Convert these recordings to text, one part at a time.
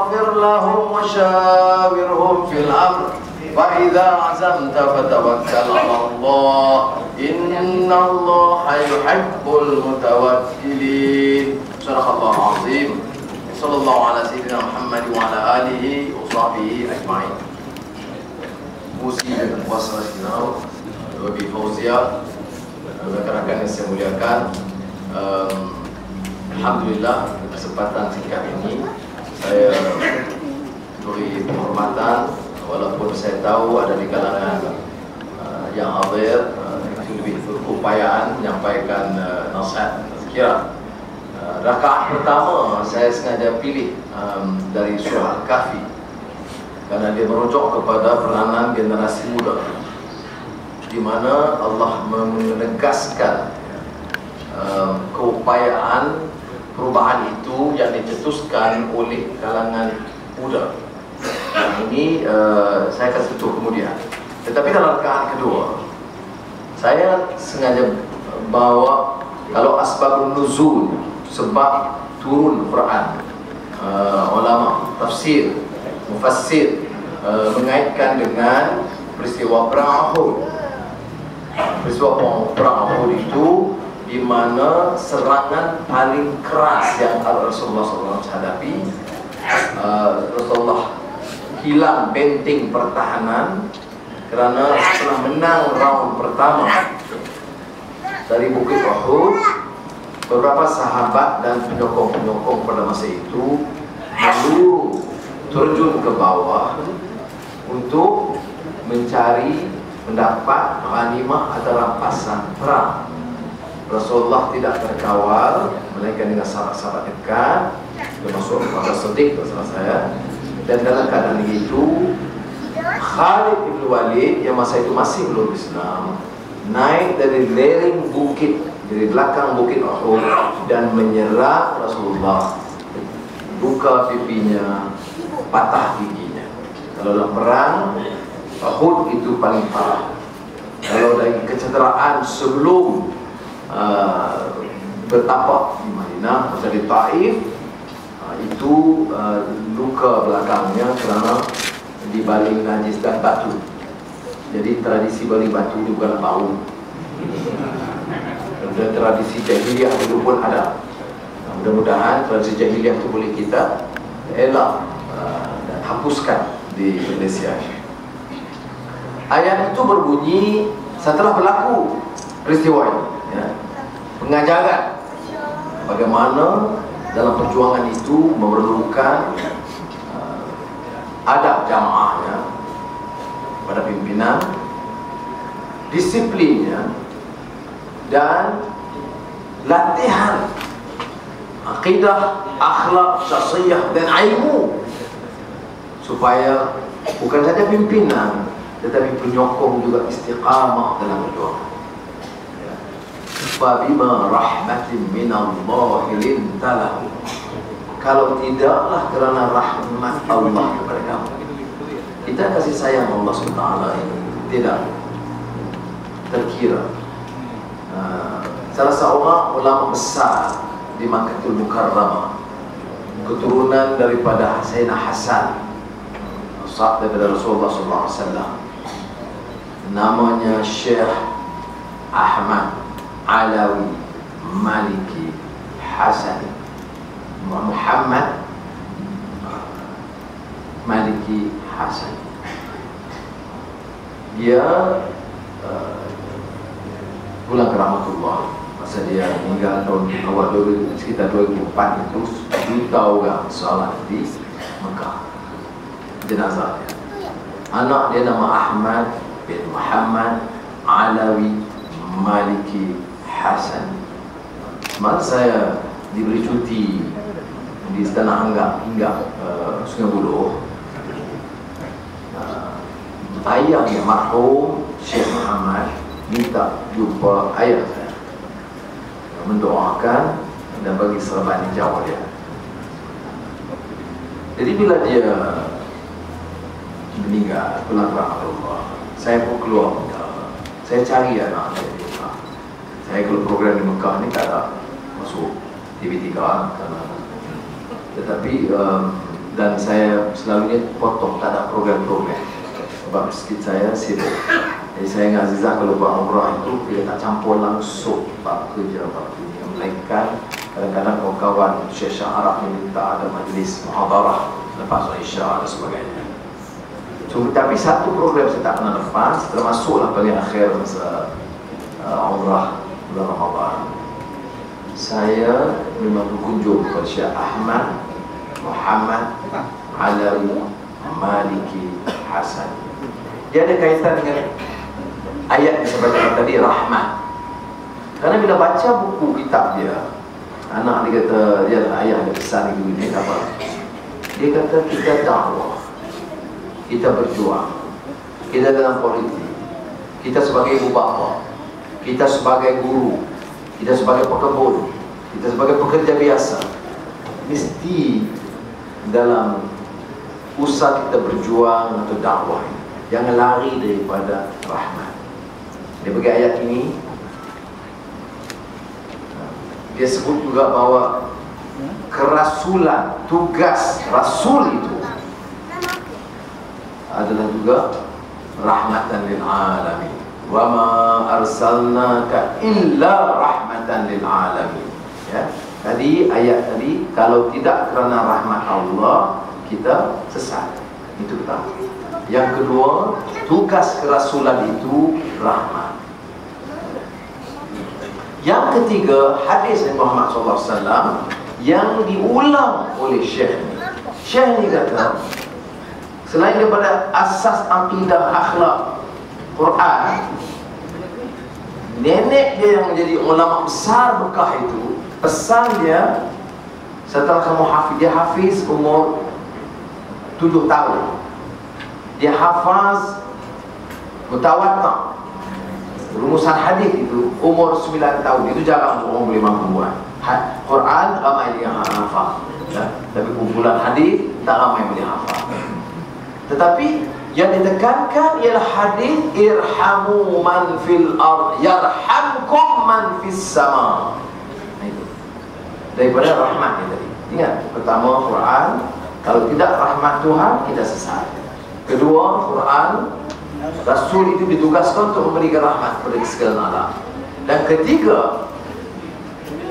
واستغفر لهم وشاورهم في الأمر فإذا عزمت فتوكل على الله إن الله يحب المتوكلين. صدق الله العظيم. صلى الله على سيدنا محمد وعلى آله وصحبه أجمعين. Musi dan puasa sinau bagi Fauzia, rekan-rekan yang saya muliakan. Alhamdulillah kesempatan singkat ini saya beri penghormatan, walaupun saya tahu ada di kalangan yang hadir itu lebih berupayaan menyampaikan nasihat tazkirah. Rakaat pertama saya sengaja pilih dari surah Al-Kahfi karena dia merujuk kepada peranan generasi muda, di mana Allah menegaskan keupayaan perubahan itu yang dicetuskan oleh kalangan muda. Yang ini saya akan sentuh kemudian. Tetapi dalam rakaat kedua saya sengaja bawa kalau asbabun nuzul, sebab turun Quran. Ulama tafsir, mufassir mengaitkan dengan peristiwa perang Uhud. Peristiwa perang Uhud itu di mana serangan paling keras yang Rasulullah SAW hadapi. Rasulullah hilang benteng pertahanan kerana setelah menang round pertama dari Bukit Uhud, beberapa sahabat dan penyokong-penyokong pada masa itu lalu terjun ke bawah untuk mencari mendapat ghanimah atau rampasan perang. Rasulullah tidak terkawal, melainkan dengan sahabat-sahabat dekat, termasuk Abu Siddiq bersama saya. Dan dalam keadaan itu, Khalid bin Walid yang masa itu masih belum Islam, naik dari lereng bukit, dari belakang Bukit Uhud, dan menyerang Rasulullah. Luka pipinya, patah giginya. Kalau dalam perang Uhud itu paling parah. Kalau dari kecederaan sebelum bertapak di Madinah atau di Taif, itu luka belakangnya kerana dibaling najis dan batu. Jadi tradisi baling batu itu bukan bau. Dan tradisi jahiliah dulu pun ada. Mudah-mudahan tradisi jahiliah itu boleh kita elak dan hapuskan di Malaysia. Ayat itu berbunyi setelah berlaku peristiwa ini, ya, pengajaran bagaimana dalam perjuangan itu memerlukan adab jamaahnya pada pimpinan, disiplinnya, dan latihan akidah, akhlak, syakhsiyah dan ilmu, supaya bukan saja pimpinan tetapi penyokong juga istiqamah dalam perjuangan. Fabima rahmatin minallahi lintalahu. Kalau tidaklah kerana rahmat Allah kepada kamu, kita kasih sayang Allah SWT ini tidak terkira. Salah seorang ulama besar di Makkahul Mukarramah, keturunan daripada Sayyidina Hasan, sahabat daripada Rasulullah SAW, namanya Syekh Ahmad Alawi Maliki Hasan Muhammad Maliki Hasan. Dia pulang ke rahmatullah masa dia meninggal tahun awal sekitar 2004 itu, juta orang salat di Mekah jenazahnya. Anak dia nama Ahmad bin Muhammad Alawi Maliki Hasan. Semalam saya diberi cuti di Istana Anggap hingga Sungai Buloh. Ayahnya marhum Syekh Muhammad minta jumpa ayah saya, mendoakan dan bagi selamat hijau dia. Jadi bila dia meninggal, pulang rahmatullah, saya pun keluar Mekah. Saya cari anak saya di Mekah. Saya kalau program di Mekah ni tak ada masuk TV3 karena, tetapi Dan saya selalunya potong, tak ada program-program. Sebab masjid saya sibuk. Jadi saya dengan Azizah kalau buat umrah itu, kita tak campur langsung bab kerja, bab dunia. Melainkan kadang-kadang kawan-kawan Syekh Arab minta ada majlis muhadarah lepas Isya dan sebagainya. Cuma tapi satu program saya tak pernah lepas, termasuklah paling akhir masa umrah bulan Ramadan. Saya memang berkunjung kepada Syekh Ahmad Muhammad Alawi Maliki Hasan. Dia ada kaitan dengan ayat yang saya baca tadi, rahmat. Karena bila baca buku kitab dia, anak dia kata, dia ayah dia pesan ibu ni apa? Dia kata kita dakwah, kita berjuang, kita dalam politik, kita sebagai ibu bapa, kita sebagai guru, kita sebagai pekebun, kita sebagai pekerja biasa, mesti dalam usaha kita berjuang atau dakwah jangan lari daripada rahmat. Dia bagi ayat ini, dia sebut juga bahawa kerasulan, tugas rasul itu adalah juga rahmatan lil alamin. Wa ma arsalnaka illa rahmatan lil alamin. Ya. Tadi ayat tadi, kalau tidak kerana rahmat Allah, kita sesat. Itu pertama. Yang kedua, tugas kerasulan itu rahmat. Yang ketiga, hadis Nabi Muhammad SAW yang diulang oleh Syekh ni. Syekh ni kata, selain daripada asas akidah akhlak Quran, nenek dia yang menjadi ulama besar Mekah itu, pesan dia setelah kamu hafiz, dia hafiz umur 7 tahun, dia hafaz mutawatir, rumusan hadis itu umur 9 tahun. Itu jarang untuk orang boleh mampu buat. Quran ramai yang hafal, ya? Tapi kumpulan hadis tak ramai yang boleh hafal. Tetapi yang ditekankan ialah hadis irhamu man fil ard yarhamkum man fis sama. Itu daripada rahmat ni tadi. Ingat, pertama Quran, kalau tidak rahmat Tuhan kita sesat. Kedua, Quran, Rasul itu ditugaskan untuk memberikan rahmat kepada segala alam. Dan ketiga,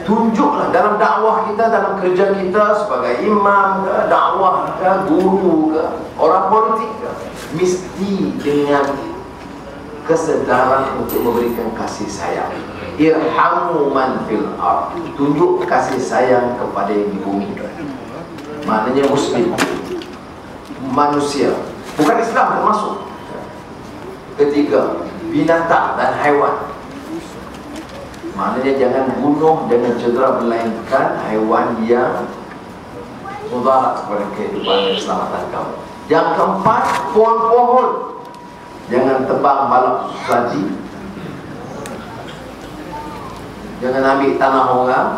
tunjuklah dalam dakwah kita, dalam kerja kita sebagai imam ke, dakwah ke, guru ke, orang politik ke, mesti dengan kesedaran untuk memberikan kasih sayang. Irhamu man fil ard, tunjuk kasih sayang kepada yang di bumi. Maknanya muslim, manusia, bukan Islam termasuk. Ketiga, binatang dan haiwan. Maknanya jangan bunuh, jangan cedera, melainkan haiwan yang mudarat kepada kehidupan dan keselamatan kamu. Yang keempat, pohon-pohon, jangan tebang balak saji, jangan ambil tanah orang.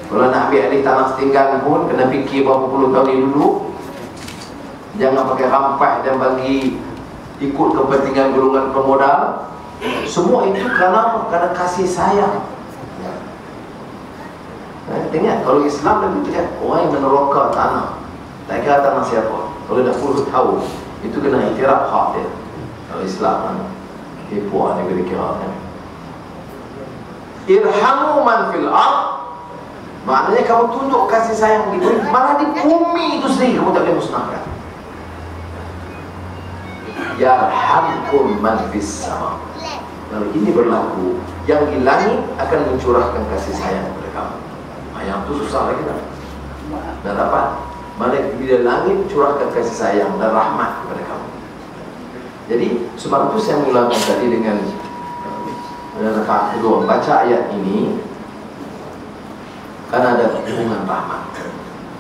Kalau nak ambil alih tanah setinggal pun kena fikir berapa puluh tahun ni dulu. Jangan pakai rampas dan bagi ikut kepentingan golongan pemodal. Semua itu kerana kasih sayang. Ingat, kalau Islam lebih lihat orang yang meneroka tanah, tak kira tanah siapa, kalau dah 10 tahun itu kena iktiraf hak dia. Kalau Islam tipu ada kira-kira kan. Irhamu man fil ard, maknanya kamu tunjuk kasih sayang di bumi, malah di bumi itu sendiri kamu tak boleh musnahkan. Yarhamkum man fis sama. Kalau ini berlaku, yang di langit akan mencurahkan kasih sayang kepada kamu. Yang itu susah lagi tak? Dan dapat malaikat di langit curahkan kasih sayang dan rahmat kepada kamu. Jadi sebab itu saya mulakan tadi dengan rakaat kedua baca ayat ini, karena ada hubungan rahmat.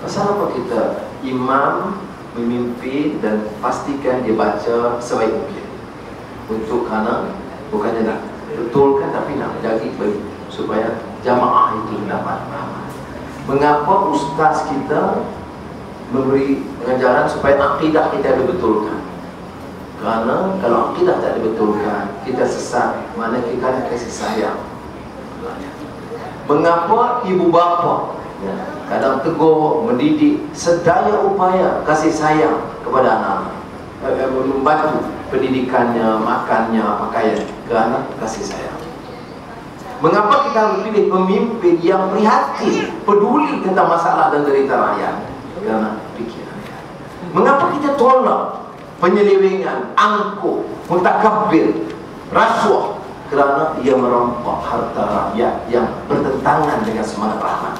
Pasal apa kita imam memimpin dan pastikan dia baca sebaik mungkin, untuk karena bukannya nak betulkan, tapi nak menjaga supaya jamaah itu mendapat rahmat. Mengapa ustaz kita memberi pengajaran supaya akidah kita dibetulkan? Kerana kalau akidah tak dibetulkan, kita sesat, mana kita ada kasih sayang. Mengapa ibu bapa ya, kadang tegur, mendidik, sedaya upaya kasih sayang kepada anak-anak, membantu pendidikannya, makannya, pakaian ke anak, kasih sayang. Mengapa kita harus pilih pemimpin yang prihatin, peduli tentang masalah dan derita rakyat? Karena pikirannya. Mengapa kita tolak penyelewengan, angkuh, mutakabbir, rasuah? Kerana ia merampas harta rakyat yang bertentangan dengan semangat rahmat.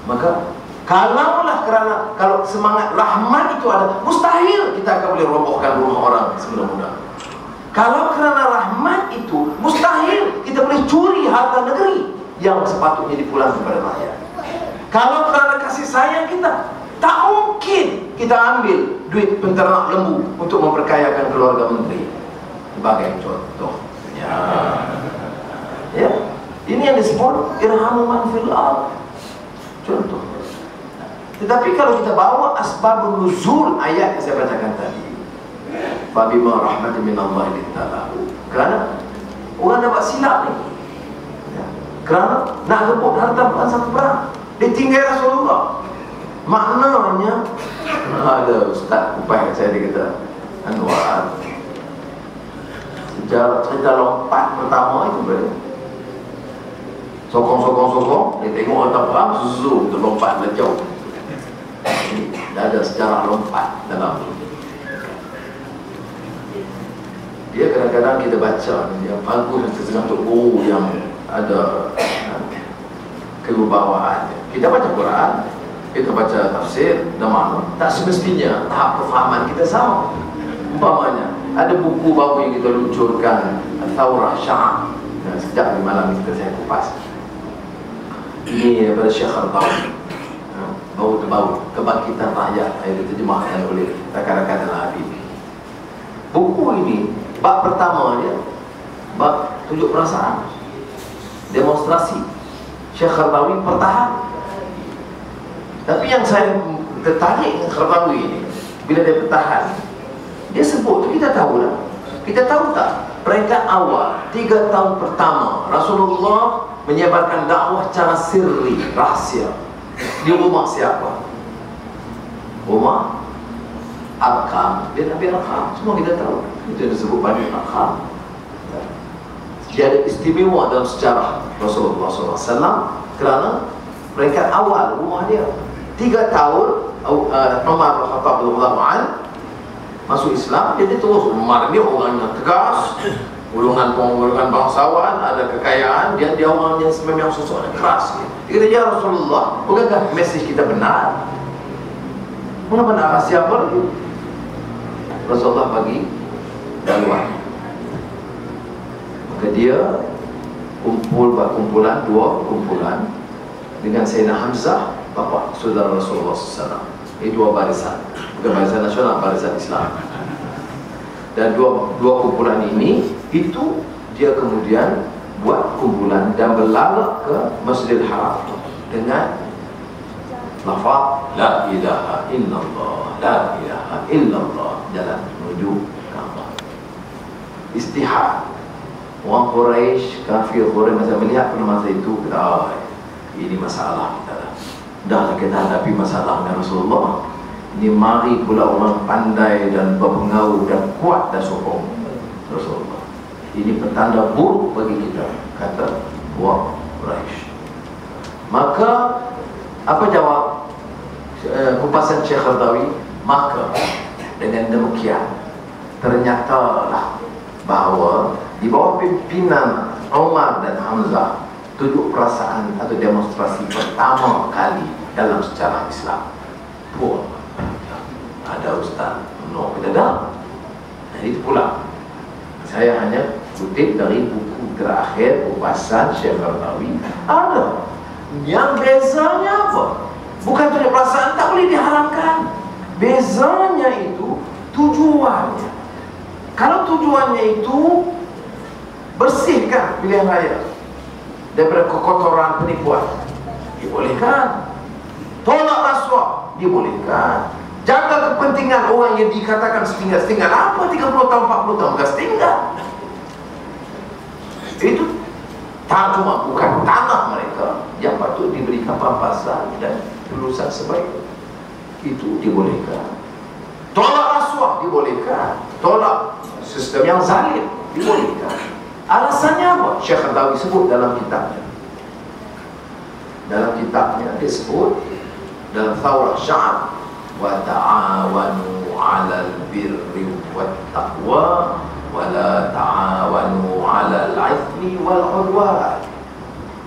Maka kalau semangat rahmat itu ada, mustahil kita akan boleh robohkan rumah orang semudah-mudah. Kalau kerana rahmat itu, mustahil kita boleh curi harta negeri yang sepatutnya dipulang kepada rakyat. Kalau kerana kasih sayang kita, tak mungkin kita ambil duit penternak lembu untuk memperkayakan keluarga menteri. Sebagai contoh, ya, ini yang disebut irhamu man fil ardh. Contoh. Tetapi kalau kita bawa asbabun nuzul ayat yang saya bacakan tadi, fabima rahmatin minallahi lintalahu, kerana orang dapat silap ni, ya, kerana nak rebut harta bukan satu perang, dia tinggal Rasulullah. Maknanya ada ustaz upaya saya, dia kata, Anwar, sejarah cerita lompat pertama itu boleh sokong, dia tengok harta perang, zoom, terlompat jauh. Dah ada sejarah lompat dalam ini. Dia kadang-kadang kita baca yang bagus, setengah guru yang ada kewibawaan. Kita baca Quran, kita baca tafsir dan makna, tak semestinya tahap kefahaman kita sama. Umpamanya ada buku baru yang kita luncurkan, Thawrah Syiah, sejak di malam kita saya kupas. Ini daripada Syekh Khardawi, bau kebangkitan rakyat, yang diterjemahkan oleh rakan-rakan Al-Habib. Buku ini, bab pertama dia, bab tunjuk perasaan, demonstrasi. Syekh Khardawi bertahan. Tapi yang saya tertarik dengan Khardawi ini, bila dia bertahan, dia sebut tu, kita tahu lah. Kita tahu tak, peringkat awal 3 tahun pertama Rasulullah menyebarkan dakwah secara sirri, rahsia. Di rumah siapa? Rumah Arqam, dia Nabi Arqam, semua kita tahu. Itu yang disebut Bani Arqam. Dia ada istimewa dalam sejarah Rasulullah SAW kerana peringkat awal rumah dia. 3 tahun Umar Al-Khattab radhiyallahu anhu masuk Islam, jadi terus Umar ni orangnya tegas, golongan bangsawan, ada kekayaan, dia orang yang memang sosok yang keras. Dia kata, ya Rasulullah, bukankah mesej kita benar? Mengapa nak rahsia apa lagi? Rasulullah bagi daluan. Maka dia buat kumpulan, 2 kumpulan dengan Sayyidina Hamzah, bapa saudara Rasulullah SAW. Ini 2 barisan, bukan barisan nasional, barisan Islam. Dan dua kumpulan ini, itu dia kemudian buat kumpulan dan berlalu ke Masjidil Haram dengan lafaz la ilaha illallah, la ilaha illallah, jalan menuju Ka'bah. Istihad. Orang Quraisy, kafir Quraisy masa melihat pada masa itu, kata, ini masalah kita dah. Dah kita hadapi masalah dengan Rasulullah. Ini mari pula orang pandai dan berpengaruh dan kuat dan sokong Rasulullah. Ini petanda buruk bagi kita, kata orang Quraisy. Maka apa jawab kupasan Syekh Khardawi? Maka dengan demikian ternyatalah bahawa di bawah pimpinan Umar dan Hamzah, tunjuk perasaan atau demonstrasi pertama kali dalam sejarah Islam. Puan ada Ustaz, no, kita dah. Nah, itu pula saya hanya kutip dari buku terakhir kupasan Syekh Khardawi. Ada yang bezanya apa? Bukan tunjuk perasaan, tak boleh diharamkan. Bezanya itu tujuannya. Kalau tujuannya itu bersihkan pilihan raya daripada kekotoran penipuan, dibolehkan. Tolak rasuah, dibolehkan. Jaga kepentingan orang yang dikatakan setinggal-setinggal. Apa 30 tahun, 40 tahun bukan setinggal. Itu tak cuma bukan tanah mereka yang patut pampasan dan lulusan sebaik itu dibolehkan. Tolak rasuah dibolehkan, tolak sistem yang zalim dibolehkan. Alasannya apa? Syekh Khantawi sebut dalam kitabnya. Dalam kitabnya disebut dalam Thawrah Sya'ab, wa ta'awanu 'alal birri wat taqwa wa la ta'awanu 'alal 'ithmi wal 'udwan.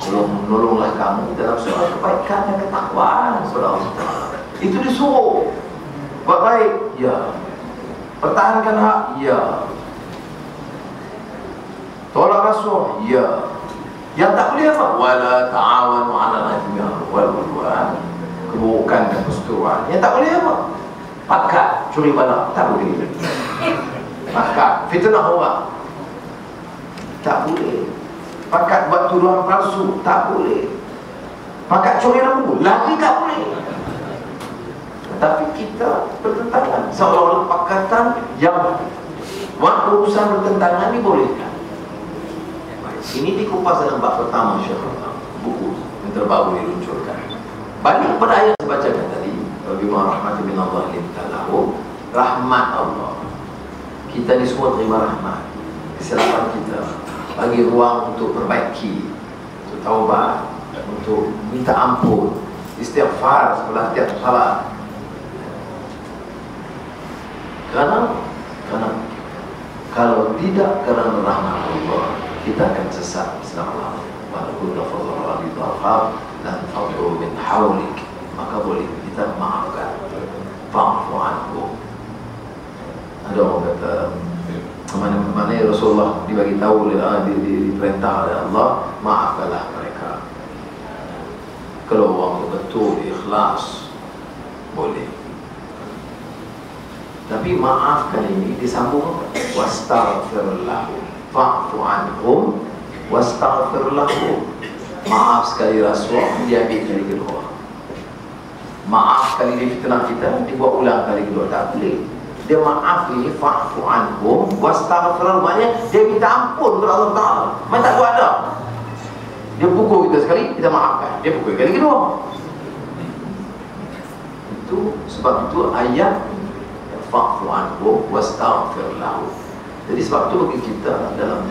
Menolonglah kamu dalam soal kebaikan dan ketakwaan kepada Allah Taala. Itu disuruh. Buat baik, ya. Pertahankan hak, ya. Tolak rasuah, ya. Yang tak boleh apa? Wala ta'awanu 'alal 'ithmi wal 'udwan. Keburukan dan perseteruan. Yang tak boleh apa? Pakat, curi balak, tak boleh. Pakat, fitnah orang, tak boleh. Pakat buat tuduhan palsu, tak boleh. Pakat curi lembu, lagi tak boleh. Tapi kita bertentangan, seolah-olah pakatan yang waktu urusan bertentangan dibolehkan. Ini dikupas dalam bab pertama Syekh, buku yang terbaru diluncurkan. Balik pada ayat yang bacakan tadi, bima rahmatin min Allah limtalahu, rahmat Allah. Kita ni semua terima rahmat. Kesilapan kita bagi ruang untuk perbaiki, untuk taubat, untuk minta ampun, istighfar setelah tiap salat. Karena kalau tidak kerana rahmat Allah, kita akan sesat selama-lamanya. Walaupun lafazul ridha dan fadlu min hawlik, maka boleh kita maafkan. Fa'fu anhum. Ada orang kata, mana Rasulullah dibagi tahu diperintah oleh Allah, maafkanlah mereka. Kalau orang betul ikhlas, boleh. Tapi maafkan ini disambung wastaghfir lahum, fa'fu anhum wastaghfir lahum. Maaf sekali rasuah, diambil kali kedua. Maaf sekali dia fitnah kita, dibuat ulang kali kedua, tak boleh. Dia maaf ini fa'fu anhum wastaghfir lahum, maknanya dia minta ampun kepada Allah Taala. Macam tak buat dah. Dia pukul kita sekali, kita maafkan. Dia pukul kali kedua. Itu sebab itu ayat fa'fu anhum wastaghfir lahum. Jadi sebab itu bagi kita dalam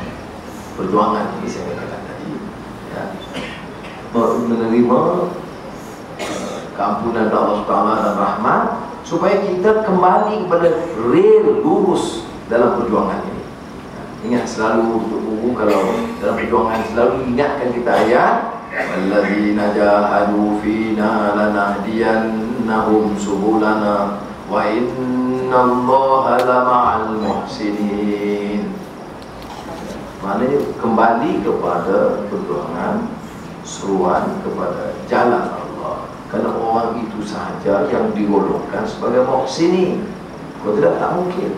perjuangan ini, saya katakan tadi, ya, menerima keampunan Allah Subhanahu dan rahmat, supaya kita kembali kepada real lurus dalam perjuangan ini. Ingat selalu untuk buku, kalau dalam perjuangan selalu ingatkan kita ayat walladzina jahadu fina lanahdiyannahum subulana wa innallaha lama'al muhsinin. Maknanya kembali kepada perjuangan, seruan kepada jalan Allah. Kerana orang itu sahaja yang digolongkan sebagai muhsinin. Kalau tidak, tak mungkin.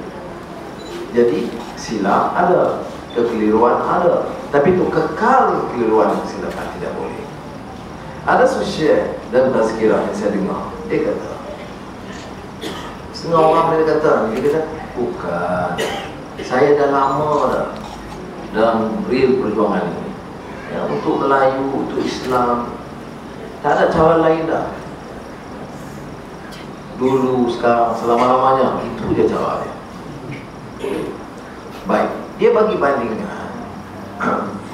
Jadi silap ada, kekeliruan ada, tapi itu kekal kekeliruan dan kesilapan tidak boleh. Ada sosial dan tazkirah yang saya dengar, dia kata, setengah orang dia kata, bukan, saya dah lama dah dalam real perjuangan ini, ya, untuk Melayu, untuk Islam, tak ada cara lain dah. Dulu, sekarang, selama-lamanya, itu dia cara dia. Baik, dia bagi bandingkan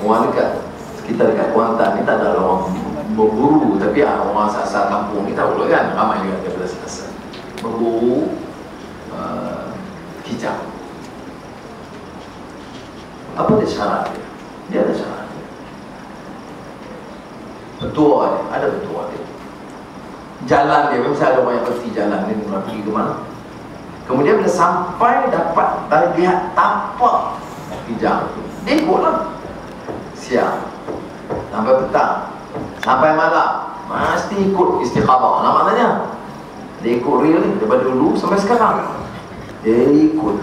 orang dekat, kita dekat Kuantan ni tak ada orang berburu, tapi orang asal kampung ni tahu kan, ramai juga daripada selesai berburu kicap. Apa dia syarat dia? Dia ada syarat dia. Petua dia, ada petua dia. Jalan dia, misalnya ada orang yang peti jalan ni, nak pergi ke mana. Kemudian bila sampai dapat lihat tapak hijau tu, dia ikutlah. Siang sampai petang, sampai malam, mesti ikut istiqamah. Maknanya dia ikut real ni daripada dulu sampai sekarang. Dia ikut.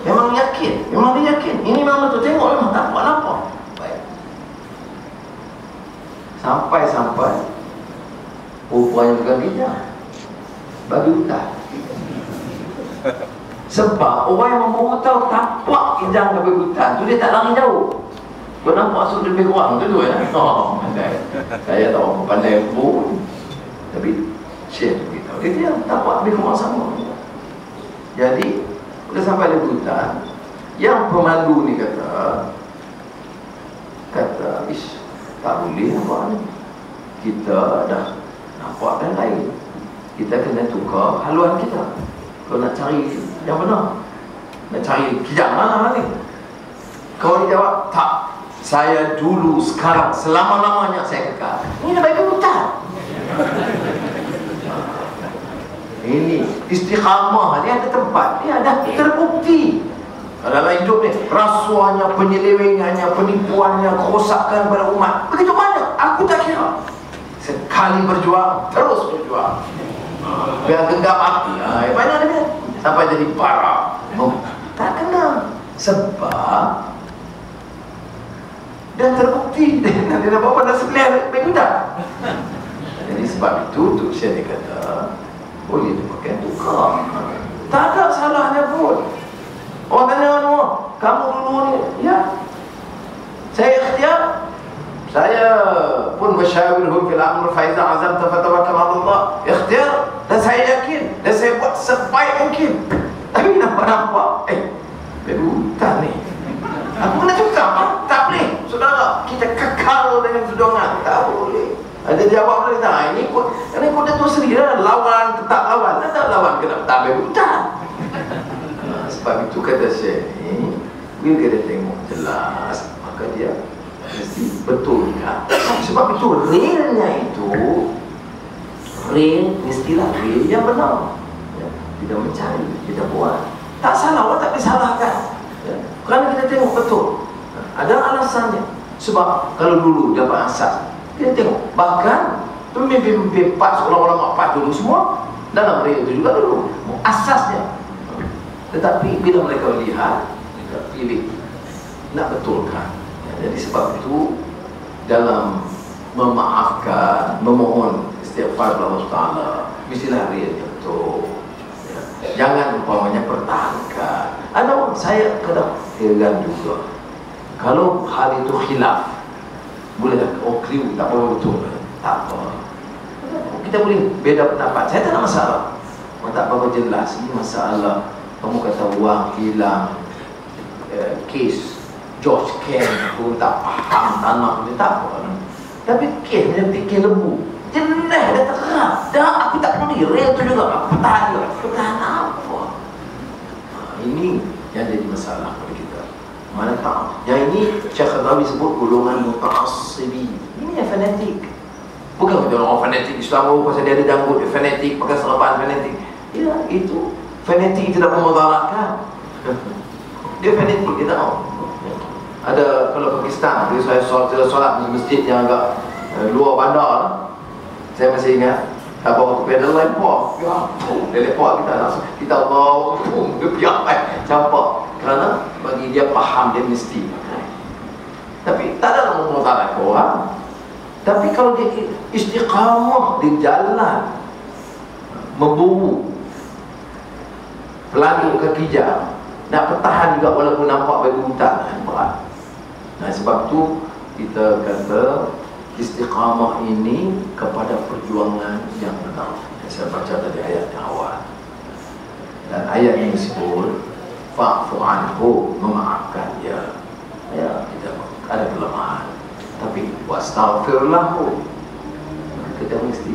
Memang yakin, memang dia yakin. Ini memang tu, tengok memang tak buat apa. Baik. Sampai perempuan yang pegang hijab bagi hutang. Sebab orang yang membawa tahu tapak hijau ke hutan tu, dia tak lari jauh. Kau nampak maksud lebih kurang tu ya? Oh, pandai. Saya tahu pandai pun. Tapi share kita. Dia nampak lebih kurang sama. Jadi, dah sampai di hutan, yang pemandu ni kata, ish, tak boleh nampak ni. Kita dah nampak dan lain. Kita kena tukar haluan kita. Kalau nak cari yang benar, nak cari kijang mana ni. Kau dia jawab, tak. Saya dulu, sekarang, selama-lamanya saya kekal. Ini dah bagi hutan. Ini istiqamah ni ada tempat. Dia ada terbukti dalam hidup ni. Rasuahnya, penyelewengannya, penipuannya, kerosakan pada umat. Begitu banyak. Aku tak kira. Sekali berjuang, terus berjuang. Biar genggam api. Banyak dia. Sampai jadi parah. Tak kena. Sebab dah terbukti dia dah bawa pada sebelah begudak. Jadi sebab itu Tuk Syed dia kata boleh dipakai tukar, tak ada salahnya pun. Orang tanya kamu dulu ni, ya saya ikhtiar, saya pun masyawirhum fil amr fa iza azamta fatawakkal ala Allah, ikhtiar, dan saya yakin dan saya buat sebaik mungkin. Tapi nampak begudak ni aku kena tukar. Tak boleh, saudara. Kita kekal dengan perjuangan. Tak boleh. Ada jawab boleh tak? Ini ikut Datuk Seri lah. Lawan, tetap lawan. Tak lawan, kena tak boleh hutan. Sebab itu kata Syekh ni, bila kita tengok jelas, maka dia mesti betul kan? Sebab itu realnya itu, real mestilah real yang benar. Kita mencari, kita buat. Tak salah, orang tak disalahkan. Kerana kita tengok betul ada alasannya. Sebab kalau dulu dapat asas, kita tengok bahkan pemimpin-pemimpin PAS, ulama-ulama PAS dulu semua dalam mereka itu juga dulu asasnya. Tetapi bila mereka lihat, mereka pilih nak betulkan. Jadi sebab itu dalam memaafkan, memohon istighfar kepada Allah Ta'ala, mestilah realnya betul. Jangan umpamanya pertahankan. Ada orang saya kadang heran juga, kalau hal itu khilaf, boleh tak? Oh keliru, tak apa betul. Tak apa. Kita boleh beda pendapat. Saya tak ada masalah. Tak apa jelas. Ini masalah. Kamu kata wang hilang, kes George Ken pun tak faham tanah dia tak apa. Tapi kes menjadi kes lembu. Jelas dia terang. Dah aku tak peduli. Real tu juga. Aku pertahan juga. Pertahan apa? Ini yang jadi masalah pada kita. Mana tak? Yang ini Syekh Al-Rawi sebut golongan muta'assibi. Ini yang fanatik. Bukan kita orang fanatik Islam pasal dia ada janggut, dia fanatik, pakai serban fanatik. Ya, itu fanatik tidak memudaratkan. Dia fanatik, dia tahu. Ada kalau Pakistan, saya solat di masjid yang agak luar bandar lah. Saya masih ingat bawa tu pedal lempar, ya, dia lempar kita bawa tu, dia piak, campak. Kerana bagi dia faham, dia mesti. Tapi tak ada nak memudaratkan orang. Tapi kalau dia istiqamah di jalan, memburu, pelanu kaki jam, nak bertahan juga walaupun nampak bagi hutan, berat. Nah sebab tu kita kata istiqamah ini kepada perjuangan yang benar. Saya baca tadi ayat yang awal. Dan ayat ini disebut fa'fu anhu, memaafkan dia. Ya, kita ada kelemahan. Tapi wastaghfir lahu, kita mesti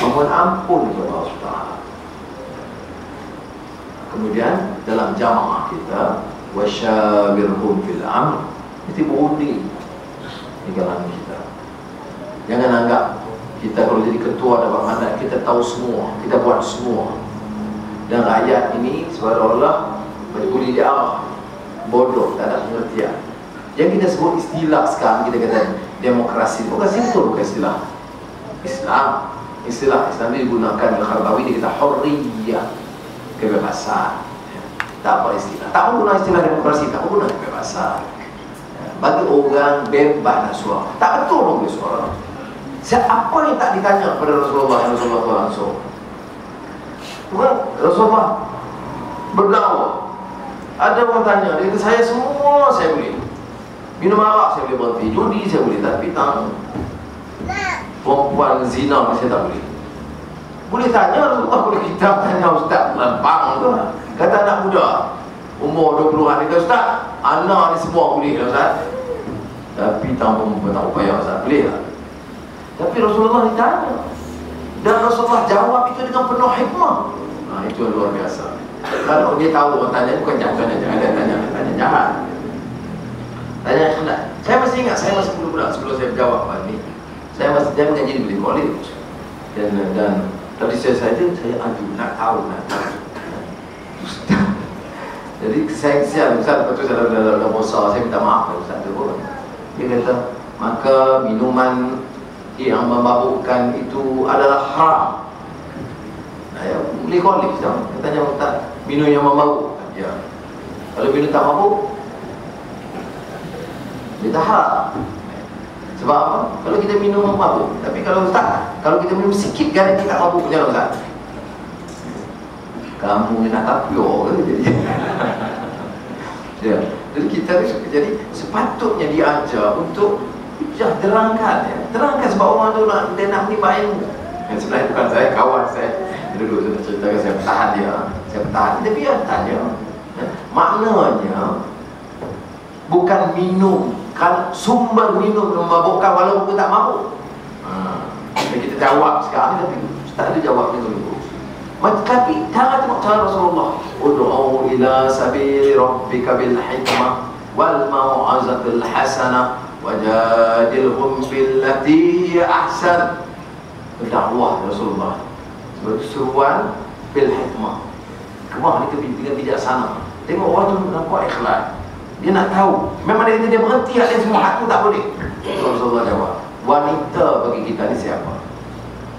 mohon ampun kepada Allah Subhanahu. Kemudian dalam jamaah kita wasyawirhum fil amr, mesti berundi di kalangan kita. Jangan anggap kita kalau jadi ketua dapat mandat kita tahu semua, kita buat semua. Dan rakyat ini seolah-olah boleh diarah, bodoh, tak ada pengertian. Yang kita sebut istilah sekarang, kita kata demokrasi. Demokrasi betul bukan istilah Islam. Istilah Islam ini digunakan oleh Khardawi, dia kata hurriyah, kebebasan. Tak apa istilah. Tak menggunakan istilah demokrasi, tak menggunakan kebebasan. Bagi orang bebas nak suara. Tak betul orang boleh suara. Siapa yang tak ditanya kepada Rasulullah yang Rasulullah langsung? Bukan Rasulullah berdakwah. Ada orang tanya, dia kata saya semua saya boleh. Minum arak saya boleh berhenti, judi saya boleh, tapi tak. Perempuan zina saya tak boleh. Boleh tanya Rasulullah, boleh kita tanya Ustaz lempang tu. Kata anak muda umur 20-an, dia kata Ustaz, anak ni semua boleh lah Ustaz, tapi perempuan tak upaya Ustaz, boleh lah. Tapi Rasulullah ditanya dan Rasulullah jawab itu dengan penuh hikmah. Itu luar biasa. Kalau dia tahu orang tanya, bukan jangan ada tanya jahat. Tanya akhlak. Saya masih ingat, saya masih budak-budak sebelum saya jawab ni. Saya mengaji di Beli College. Dan tadi saya adu, nak tahu. Ustaz. Jadi saya Ustaz, lepas tu saya dah bosan, saya minta maaf kepada Ustaz tu pun. Dia kata, maka minuman yang memabukkan itu adalah haram. Ya, Beli College tau. Dia tanya Ustaz, minum yang memabukkan? Ya. Kalau minum tak mabuk, dia tak haram. Sebab apa? Kalau kita minum mabuk. Tapi kalau Ustaz, kalau kita minum sikit garam kita tak mabuk, macam mana Ustaz? Kamu nak tapio ke jadi? Ya. Jadi kita jadi sepatutnya diajar untuk terangkan, ya. Terangkan sebab orang tu dia nak menimba ilmu. Yang sebenarnya bukan saya, kawan saya duduk saya ceritakan, saya pertahan dia. Saya pertahan, tapi dia tanya, ya. Maknanya bukan minum, kan sumber minum memabukkan walaupun kita tak mabuk. Kita jawab sekarang, tapi tak ada jawabnya dulu. Tapi jangan tengok cara Rasulullah. Ud'u ila sabili rabbika bil hikmah wal mau'azatil hasanah wajadilhum billati hiya ahsan. Dakwah Rasulullah. Sebab itu seruan bil hikmah. Kemah ni dengan bijaksana. Tengok orang tu nampak ikhlas. Dia nak tahu. Memang dia berhenti ada semua hak tu tak boleh. Rasulullah jawab, wanita bagi kita ni siapa?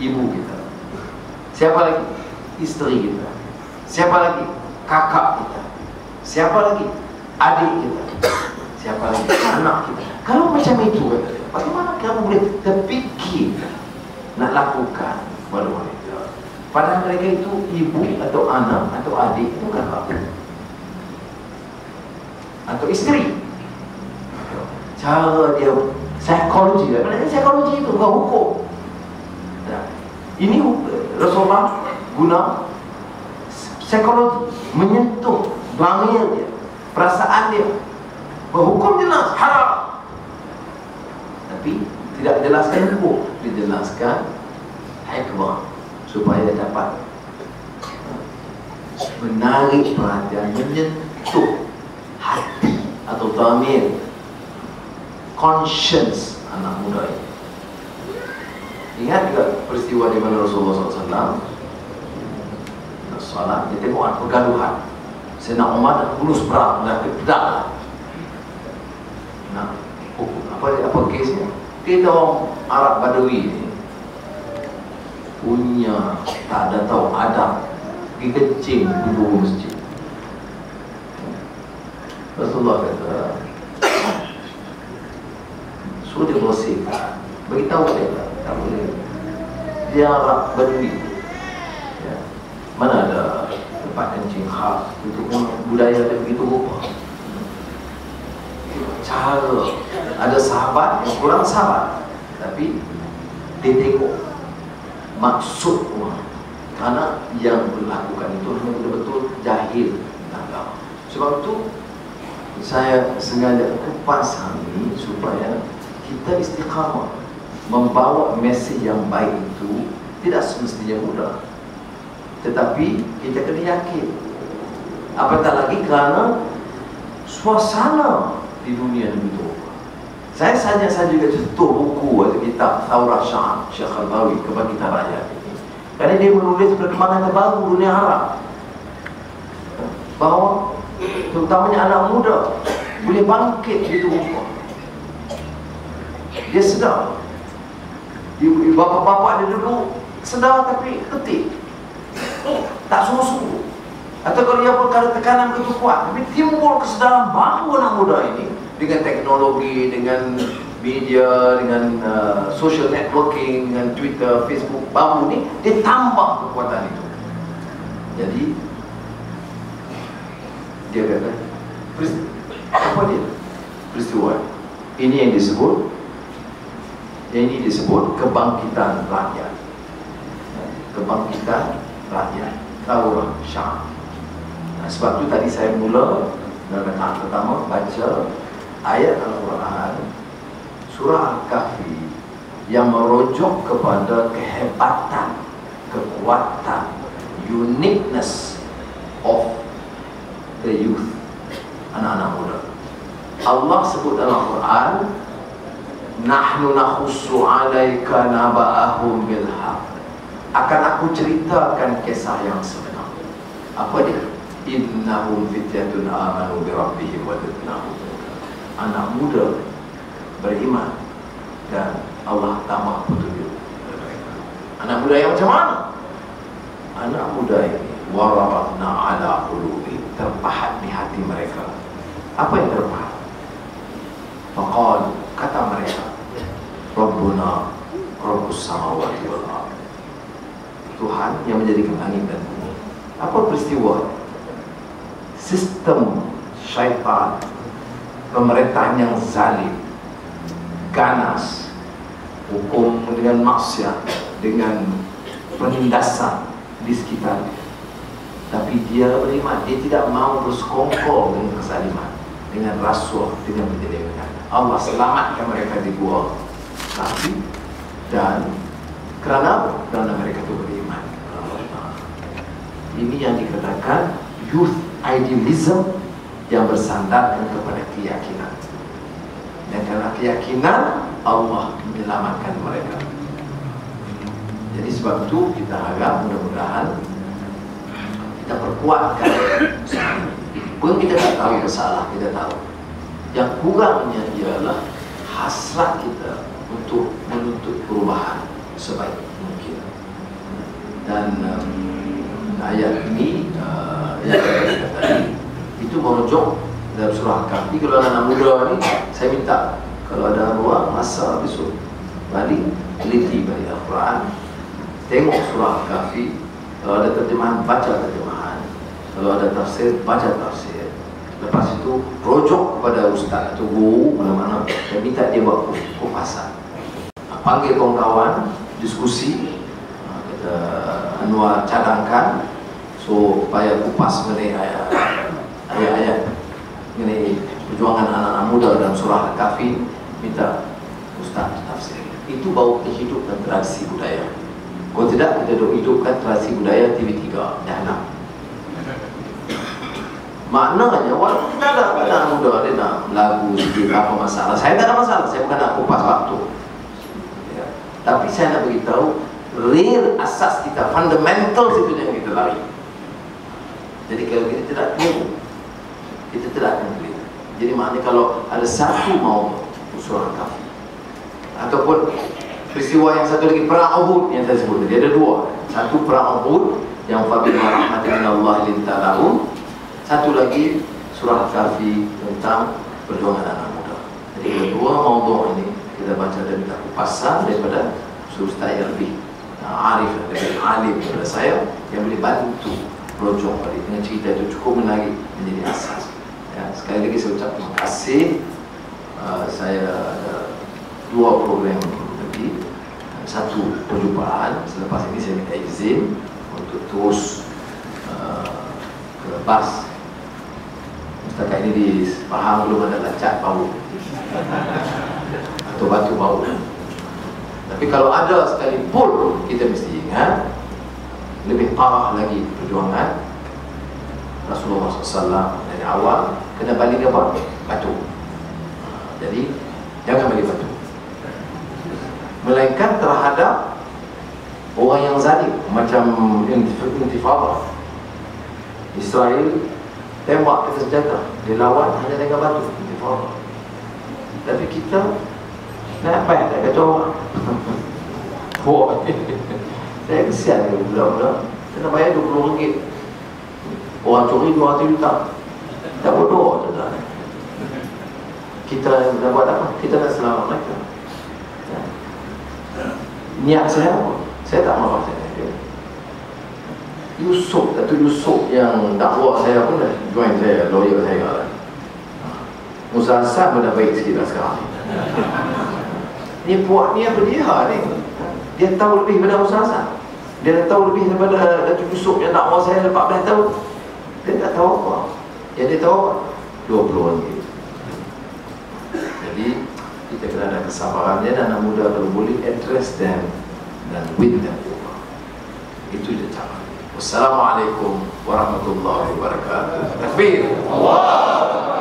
Ibu kita. Siapa lagi? Isteri kita. Siapa lagi? Kakak kita. Siapa lagi? Adik kita. Siapa lagi? Anak kita. Kalau macam itu, bagaimana kamu boleh terfikir nak lakukan kepada wanita? Padahal mereka itu ibu atau anak atau adik itu kakak atau isteri. Cara dia psikologi, psikologi itu bukan hukum. Ini Rasulullah guna psikologi, menyentuh bangil dia, perasaan dia. Berhukum jelas haram, tapi tidak jelaskan hukum, dijelaskan hikmah supaya dapat menarik perhatian, menyentuh hati atau dhamir, conscience anak muda ini. Ingat juga peristiwa di mana Rasulullah SAW salat, dia tengok ada pergaduhan. Sayyidina Umar dah bulus perang, dah pedang. Nah, apa kesnya? Kita orang Arab Badawi ni punya tak ada tahu adab, pergi kencing di luar masjid. Rasulullah kata, suruh dia bersihkan, beritahu dia tak boleh. Dia Arab Badawi, ya. Mana ada tempat kencing khas, itu pun budaya dia begitu rupa. Cara ada sahabat yang kurang sahabat, tapi dia tengok maksud orang, karena yang melakukan itu hanya betul-betul jahil agama. Sebab itu saya sengaja kupas ini supaya kita istiqamah membawa mesej yang baik itu tidak semestinya mudah, tetapi kita kena yakin. Apatah lagi kerana suasana di dunia ini begitu. Saya saja juga contoh buku atau kitab Thawrah Syam Syekh Al-Bawi, Kebangkitan Rakyat ini, kerana dia menulis perkembangan terbaru dunia Arab, bahawa terutamanya anak muda boleh bangkit begitu rupa. Dia sedar. Bapa-bapa dia dulu sedar tapi ketik, tak sungguh-sungguh. Atau kalau dia perkara tekanan begitu kuat, tapi timbul kesedaran baru anak muda ini dengan teknologi, dengan media, dengan social networking, dengan Twitter, Facebook baru ni, dia tambah kekuatan itu. Jadi dia kata, apa dia? Peristiwa Ini yang disebut kebangkitan rakyat. Kebangkitan rakyat, Thawrah Syam. Sebab itu tadi saya mula dalam tahap pertama baca ayat Al-Quran surah Al-Kahfi yang merujuk kepada kehebatan, kekuatan, uniqueness of the youth, anak-anak muda. Allah sebut dalam Al-Quran, nahnu nakhussu 'alaika naba'ahum bil haqq. Akan aku ceritakan kisah yang sebenar. Apa dia? Innahum fityatun amanu bi rabbihim wa zidnahum. Anak muda beriman dan Allah tambah petunjuk kepada mereka. Anak muda yang macam mana? Anak muda ini warabatna ala qulubi, terpahat di hati mereka. Apa yang terpahat? Faqal, kata mereka, Rabbuna Rabbus samawati wal ardh. Tuhan yang menjadikan langit dan bumi. Apa peristiwa? Sistem syaitan, pemerintahan yang zalim, ganas, hukum dengan maksiat, dengan penindasan di sekitarnya. Tapi dia beriman, dia tidak mau bersekongkol dengan kezaliman, dengan rasuah, dengan penyelewengan. Allah selamatkan mereka di gua Kahfi, dan kerana mereka itu beriman. Ini yang dikatakan youth idealism yang bersandarkan kepada keyakinan. Dan karena keyakinan, Allah menyelamatkan mereka. Jadi sebab itu kita harap mudah-mudahan kita perkuatkan. Pun kita tak tahu bersalah, kita tahu. Yang kurangnya ialah hasrat kita untuk menuntut perubahan sebaik mungkin. Dan ayat ini yang kita tadi itu merujuk dalam surah Kahfi. Kalau anak muda ni, saya minta kalau ada ruang masa besok balik teliti balik Al-Quran, tengok surah Kahfi. Kalau ada terjemahan, baca terjemahan. Kalau ada tafsir, baca tafsir. Lepas itu rujuk kepada ustaz atau guru mana-mana dan minta dia buat kupasan. Panggil kawan-kawan, diskusi, kita Anwar cadangkan supaya kupas mengenai ayat-ayat mengenai perjuangan anak-anak muda dalam surah Al-Kahfi. Minta ustaz tafsir. Itu bau menghidupkan tradisi budaya. Kalau tidak, kita hidupkan tradisi budaya TV3 dah. Maknanya walaupun kita ada anak muda, dia nak lagu sikit, apa masalah. Saya tak ada masalah, saya bukan nak kupas waktu ya. Tapi saya nak beritahu real asas kita, fundamental itu yang kita lari. Jadi kalau kita tidak tunggu, kita tidak akan beli. Jadi maknanya kalau ada satu mau surah Kahfi ataupun peristiwa yang satu lagi, perang Uhud yang saya sebut tadi, ada dua. Satu perang Uhud yang fabima rahmatin Allah lintalahum, satu lagi surah Kahfi tentang perjuangan anak muda. Jadi dua maudhu ini kita baca dan kita kupasan daripada Ustaz yang lebih arif, lebih alim daripada saya, yang boleh bantu merujuk tadi dengan cerita itu cukup menarik menjadi asas ya. Sekali lagi saya ucap terima kasih. Saya ada dua program lagi. Satu perjumpaan, selepas ini saya minta izin untuk terus ke bas. Setakat ini di Pahang belum ada lacat bau atau batu bau. Tapi kalau ada sekalipun, kita mesti ingat lebih parah lagi perjuangan Rasulullah SAW dari awal. Kena balik apa? Batu. Jadi jangan balik batu, melainkan terhadap orang yang zalim. Macam intifada, Israel tembak kita senjata, dilawan hanya dengan batu, intifada. Tapi kita nak apa? Tak kata orang. Saya kesian ke budak-budak, kena bayar RM20. Orang curi 200 juta. Tak bodoh tuan-tuan. Kita nak buat apa? Kita nak selamat mereka. Niat saya apa? Saya tak marah saya. Datuk Yusof yang dakwa saya pun dah join saya, lawyer saya. Musa Hassan pun dah baik sikit dah sekarang. Ni puak ni apa dia ni? Dia tahu lebih daripada Ustazah. Dia tahu lebih daripada Datuk Yusuf yang nak saya 14 tahun. Dia tak tahu apa. Yang dia tahu 20 orang dia. Jadi kita kena ada kesabarannya dan anak muda kalau boleh address them dan win them over. Itu je cara. Wassalamualaikum warahmatullahi wabarakatuh. Takbir. Allah.